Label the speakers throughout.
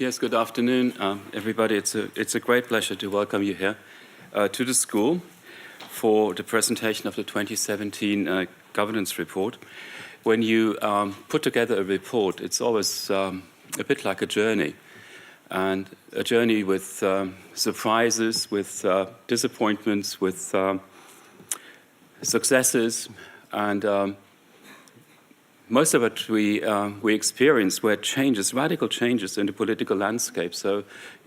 Speaker 1: Yes, good afternoon, everybody. It's a great pleasure to welcome you here to the school for the presentation of the 2017 governance report. When you put together a report, it's always a bit like a journey, and a journey with surprises, with disappointments, with successes, and most of it we experienced were changes, radical changes in the political landscape. So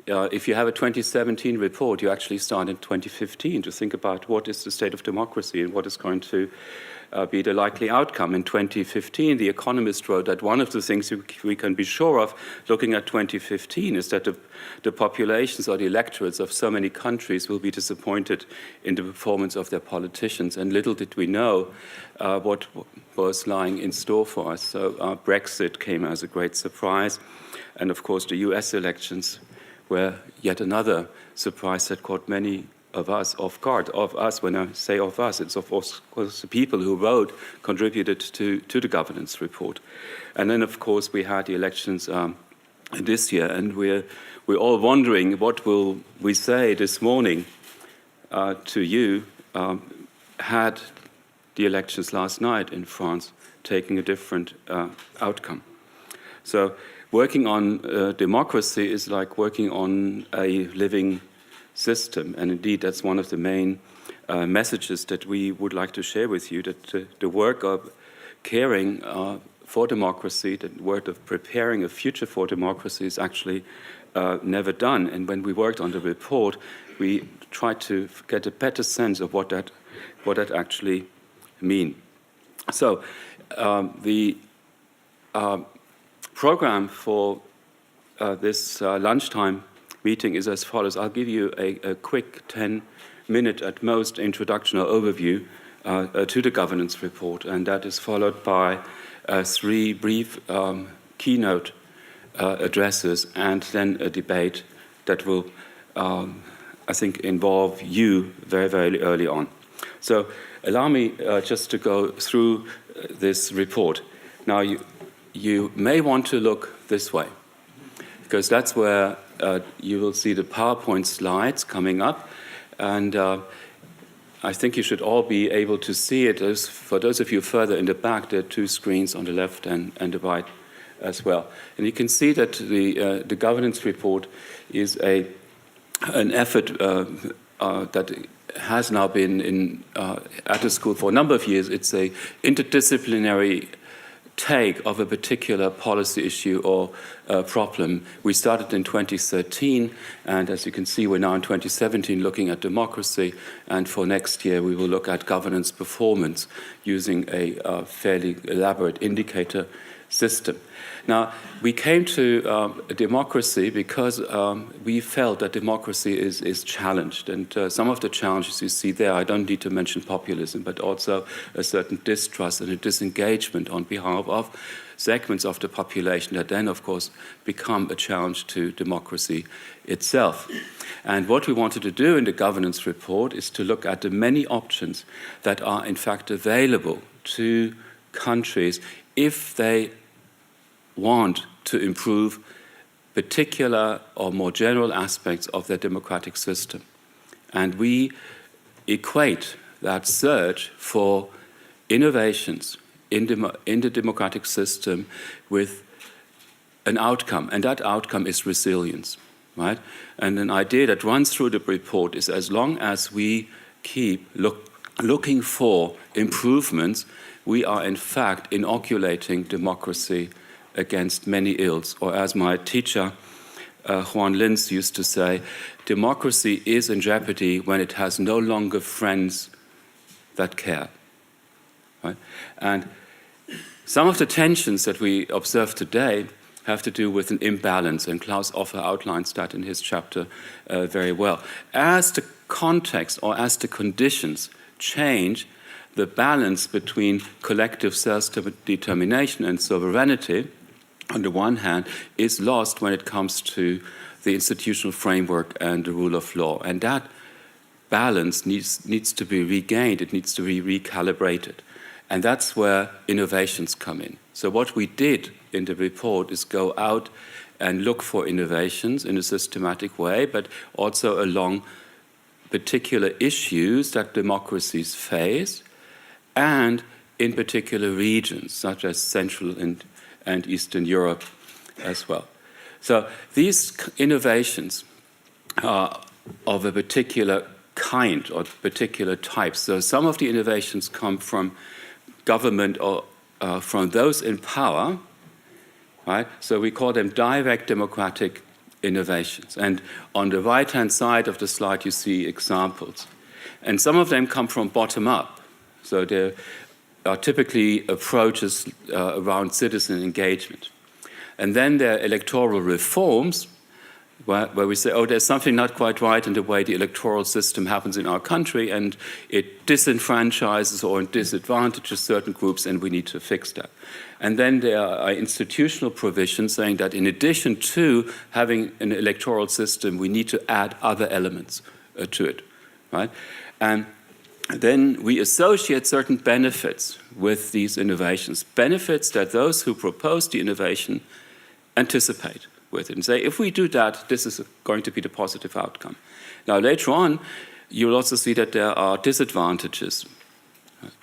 Speaker 1: if you have a 2017 report, you actually start in 2015 to think about what is the state of democracy and what is going to be the likely outcome. In 2015, The Economist wrote that one of the things we can be sure of looking at 2015 is that the populations or the electorates of so many countries will be disappointed in the performance of their politicians. And little did we know what was lying in store for us. So Brexit came as a great surprise. And of course, the US elections were yet another surprise that caught many of us off guard. Of us, when I say of us, it's of course the people who wrote, contributed to the governance report. And then, of course, we had the elections this year, and we're all wondering what will we say this morning to you had the elections last night in France taking a different outcome. So working on democracy is like working on a living system, and indeed that's one of the main messages that we would like to share with you, that the work of caring for democracy, the work of preparing a future for democracy is actually never done. And when we worked on the report, we tried to get a better sense of what that actually means. So the program for this lunchtime meeting is as follows. I'll give you a quick 10-minute at most introduction or overview to the governance report, and that is followed by 3 brief keynote addresses, and then a debate that will, I think, involve you very, very early on. So allow me just to go through this report. Now, you may want to look this way, because that's where you will see the PowerPoint slides coming up, and I think you should all be able to see it. For those of you further in the back, there are 2 screens on the left and the right as well. And you can see that the governance report is an effort that has now been at the school for a number of years. It's an interdisciplinary take of a particular policy issue or problem. We started in 2013, and as you can see, we're now in 2017 looking at democracy, and for next year we will look at governance performance using a fairly elaborate indicator system. Now, we came to democracy because we felt that democracy is challenged, and some of the challenges you see there, I don't need to mention populism, but also a certain distrust and a disengagement on behalf of segments of the population that then, of course, become a challenge to democracy itself. And what we wanted to do in the governance report is to look at the many options that are, in fact, available to countries if they want to improve particular or more general aspects of their democratic system. And we equate that search for innovations in the democratic system with an outcome, and that outcome is resilience, right? And an idea that runs through the report is as long as we keep looking for improvements, we are in fact inoculating democracy against many ills. Or as my teacher, Juan Linz, used to say, democracy is in jeopardy when it has no longer friends that care. Right? And some of the tensions that we observe today have to do with an imbalance, and Claus Offe outlines that in his chapter very well. As the context or as the conditions change, the balance between collective self-determination and sovereignty on the one hand, is lost when it comes to the institutional framework and the rule of law. And that balance needs to be regained, it needs to be recalibrated. And that's where innovations come in. So what we did in the report is go out and look for innovations in a systematic way, but also along particular issues that democracies face, and in particular regions, such as Central and Eastern Europe as well. So these innovations are of a particular kind or particular type. So some of the innovations come from government or from those in power, right? So we call them direct democratic innovations. And on the right-hand side of the slide, you see examples. And some of them come from bottom up. So there are typically approaches around citizen engagement. And then there are electoral reforms, where we say, oh, there's something not quite right in the way the electoral system happens in our country, and it disenfranchises or disadvantages certain groups, and we need to fix that. And then there are institutional provisions saying that in addition to having an electoral system, we need to add other elements to it, right? And then we associate certain benefits with these innovations, benefits that those who propose the innovation anticipate with it and say, if we do that, this is going to be the positive outcome. Now, later on, you'll also see that there are disadvantages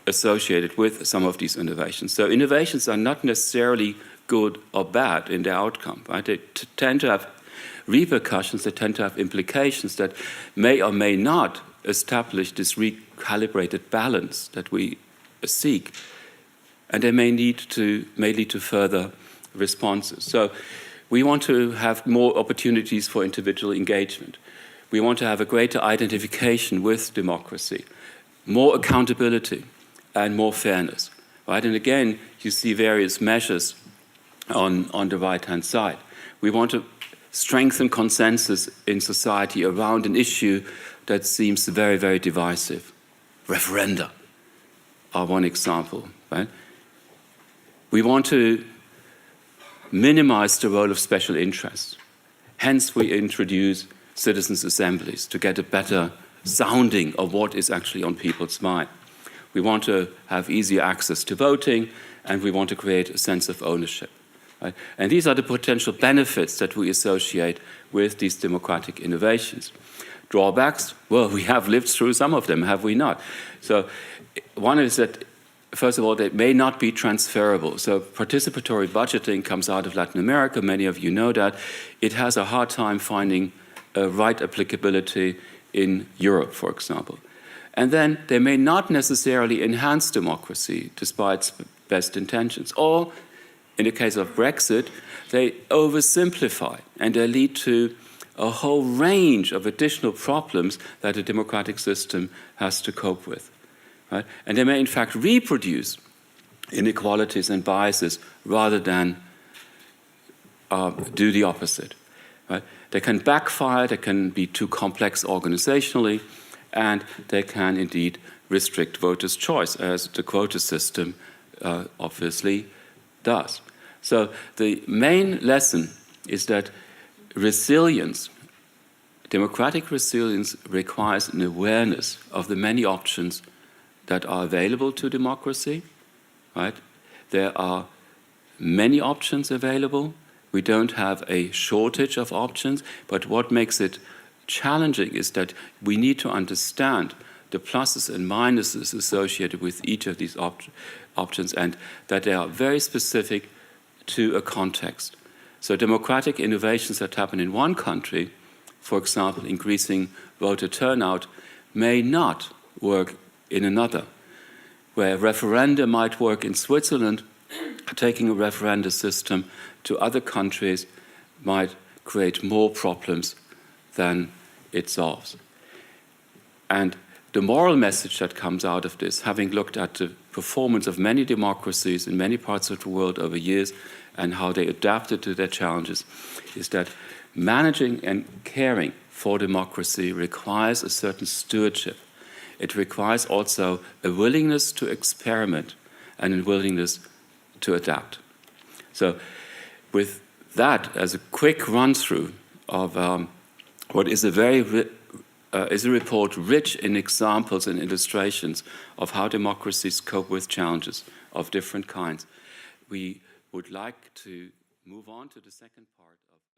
Speaker 1: associated with some of these innovations. So innovations are not necessarily good or bad in their outcome, right? They tend to have repercussions, they tend to have implications that may or may not establish this recalibrated balance that we seek, and they may lead to further responses. So we want to have more opportunities for individual engagement. We want to have a greater identification with democracy, more accountability, and more fairness, right? And again, you see various measures on the right-hand side. We want to strengthen consensus in society around an issue that seems very, very divisive. Referenda are one example, right? We want to minimize the role of special interests. Hence, we introduce citizens' assemblies to get a better sounding of what is actually on people's mind. We want to have easier access to voting, and we want to create a sense of ownership. Right? And these are the potential benefits that we associate with these democratic innovations. Drawbacks? Well, we have lived through some of them, have we not? So one is that, first of all, they may not be transferable. So participatory budgeting comes out of Latin America. Many of you know that. It has a hard time finding a right applicability in Europe, for example. And then they may not necessarily enhance democracy, despite its best intentions. Or, in the case of Brexit, they oversimplify, and they lead to a whole range of additional problems that a democratic system has to cope with. Right? And they may, in fact, reproduce inequalities and biases rather than do the opposite. Right? They can backfire, they can be too complex organizationally, and they can indeed restrict voters' choice, as the quota system obviously does. So the main lesson is that resilience, democratic resilience, requires an awareness of the many options that are available to democracy, right? There are many options available. We don't have a shortage of options, but what makes it challenging is that we need to understand the pluses and minuses associated with each of these options, and that they are very specific to a context. So democratic innovations that happen in one country, for example, increasing voter turnout, may not work in another. Where referenda might work in Switzerland, taking a referenda system to other countries might create more problems than it solves. And the moral message that comes out of this, having looked at the performance of many democracies in many parts of the world over years and how they adapted to their challenges, is that managing and caring for democracy requires a certain stewardship. It requires also a willingness to experiment and a willingness to adapt. So with that as a quick run-through of what is a report rich in examples and illustrations of how democracies cope with challenges of different kinds, we would like to move on to the second part of